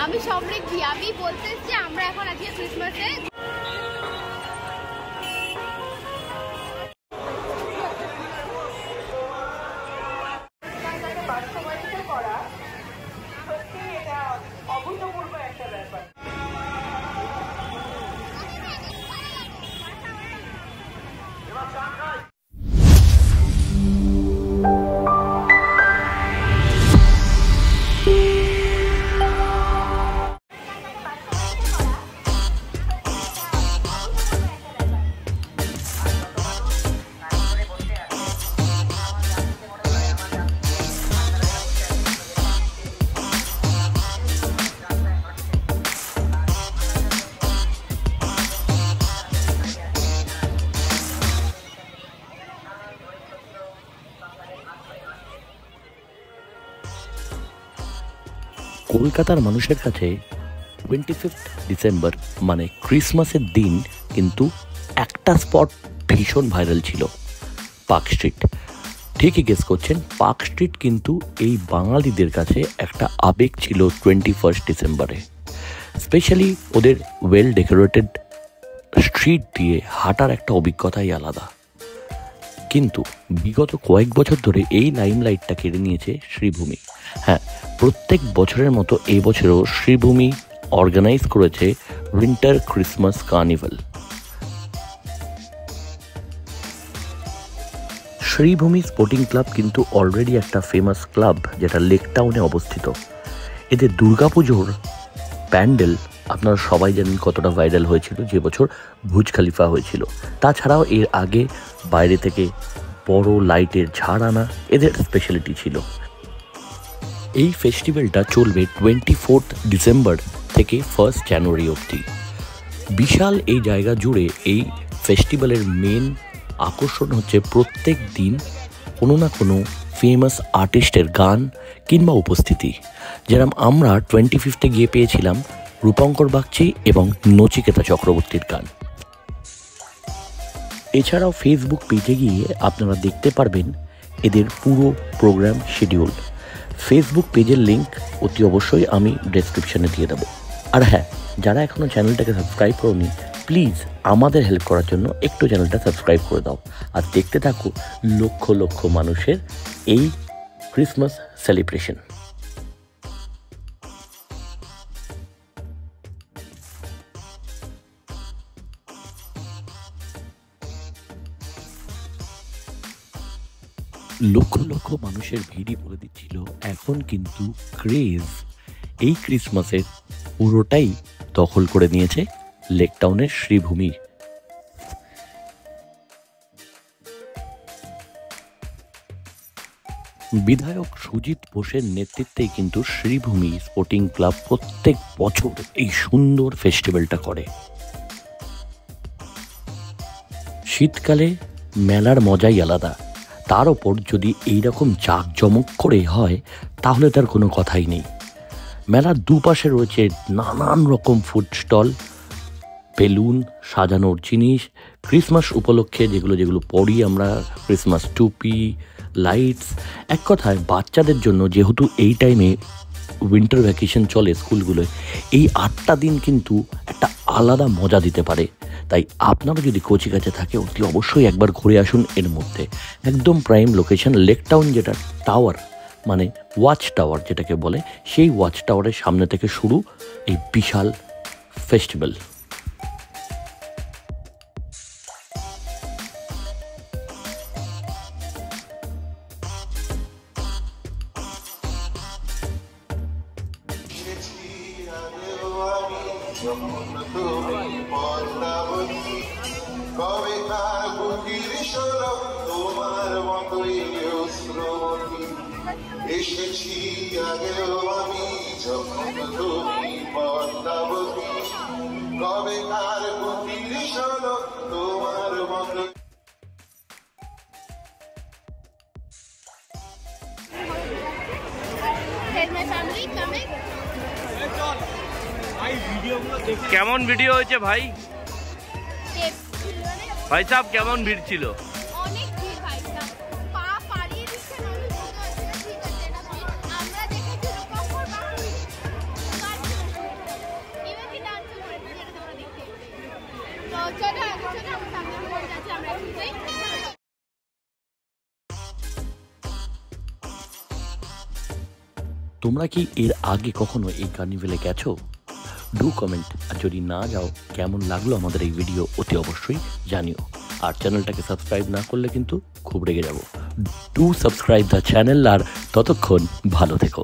আমি সমৃদ্ধি, আমি বলতে চাচ্ছি আমরা এখন আজকে ক্রিসমাসে অভূতপূর্ব একটা ব্যাপার। কলকাতার মানুষের কাছে 25 ডিসেম্বর মানে ক্রিসমাসের দিন কিন্তু একটা স্পট ভীষণ ভাইরাল ছিল, পার্ক স্ট্রিট। ঠিকই গেস করছেন, পার্ক স্ট্রিট কিন্তু এই বাঙালিদের কাছে একটা আবেগ ছিল 21 ডিসেম্বরে। স্পেশালি ওদের ওয়েল ডেকোরেটেড স্ট্রিট দিয়ে হাঁটার একটা অভিজ্ঞতাই আলাদা। কিন্তু বিগত কয়েক বছর ধরে এই লাইমলাইটটা কেড়ে নিয়েছে শ্রীভূমি। হ্যাঁ, প্রত্যেক বছরের মতো এই বছরও শ্রীভূমি অর্গানাইজ করেছে winter Christmas carnival. Sreebhumi sporting club কিন্তু অলরেডি একটা ফেমাস ক্লাব যেটা লেক টাউনে অবস্থিত। এদের দুর্গাপুজোর প্যান্ডেল আপনারা সবাই জানেন কতটা ভাইরাল হয়েছিল যে বছর বুর্জ খলিফা হয়েছিল। তাছাড়াও এর আগে বাইরে থেকে বড় লাইটের ঝাড় আনা এদের স্পেশালিটি ছিল। এই ফেস্টিভ্যালটা চলবে 24 ডিসেম্বর থেকে 1 জানুয়ারি অবধি। বিশাল এই জায়গা জুড়ে এই ফেস্টিভ্যালের মেন আকর্ষণ হচ্ছে প্রত্যেক দিন কোনো না কোনো ফেমাস আর্টিস্টের গান কিংবা উপস্থিতি। যেরকম আমরা 25 গিয়ে পেয়েছিলাম রূপঙ্কর বাগচি এবং নচিকেতা চক্রবর্তীর গান। এছাড়াও ফেসবুক পেজে গিয়ে আপনারা দেখতে পারবেন এদের পুরো প্রোগ্রাম শিডিউল। ফেসবুক পেজের লিঙ্ক অতি অবশ্যই আমি ডেসক্রিপশনে দিয়ে দেবো। আর হ্যাঁ, যারা এখনও চ্যানেলটাকে সাবস্ক্রাইব করোনি প্লিজ আমাদের হেল্প করার জন্য একটু চ্যানেলটা সাবস্ক্রাইব করে দাও আর দেখতে থাকো লক্ষ লক্ষ মানুষের এই ক্রিসমাস সেলিব্রেশন। লক্ষ লক্ষ মানুষের ভিড়ই বলে দিচ্ছিল এখন কিন্তু ক্রেজ এই ক্রিসমাসের পুরোটাই দখল করে নিয়েছে লেক টাউনের শ্রীভূমি। বিধায়ক সুজিত বোসের নেতৃত্বেই কিন্তু শ্রীভূমি স্পোর্টিং ক্লাব প্রত্যেক বছর এই সুন্দর ফেস্টিভ্যালটা করে। শীতকালে মেলার মজাই আলাদা, তার ওপর যদি এইরকম জাঁকজমক করে হয় তাহলে তার কোনো কথাই নেই। মেলার দুপাশে রয়েছে নানান রকম ফুড স্টল, বেলুন, সাজানোর জিনিস, ক্রিসমাস উপলক্ষে যেগুলো পরি আমরা, ক্রিসমাস টুপি, লাইটস। এক কথায় বাচ্চাদের জন্য যেহেতু এই টাইমে উইন্টার ভ্যাকেশন চলে স্কুলগুলোয়, এই 8টা দিন কিন্তু একটা আলাদা মজা দিতে পারে। তাই আপনারা যদি কচিকাঁচা থাকে অতি অবশ্যই একবার ঘুরে আসুন এর মধ্যে। একদম প্রাইম লোকেশন লেক টাউন, যেটা টাওয়ার মানে ওয়াচ টাওয়ার যেটাকে বলে, সেই ওয়াচ টাওয়ারের সামনে থেকে শুরু এই বিশাল ফেস্টিভ্যাল। তোমার মতোই অশ্রুমতি এসেছি আগেও আমি যখন তুমি পদ্মাবতী, কবে কার বুকের সরব তোমার মতো। কেমন ভিডিও হয়েছে ভাই? ভাই সাহেব কেমন ভিড় ছিল? অনেক ভিড় ভাই সাহেব, পা পাড়িয়ে দিচ্ছেন। আমি বুঝতে পারছি না ঠিক আছে, আমরা দেখেছি রূপঙ্কর বাগচি তোমরা কি এর আগে কখনো এই কার্নিভেলে গেছো? ডু কমেন্ট, আর যদি না যাও কেমন লাগলো আমাদের এই ভিডিও অতি অবশ্যই জানিও। আর চ্যানেলটাকে সাবস্ক্রাইব না করলে কিন্তু খুব রেগে যাবো। ডু সাবস্ক্রাইব দ্য চ্যানেল, আর ততক্ষণ ভালো থেকো।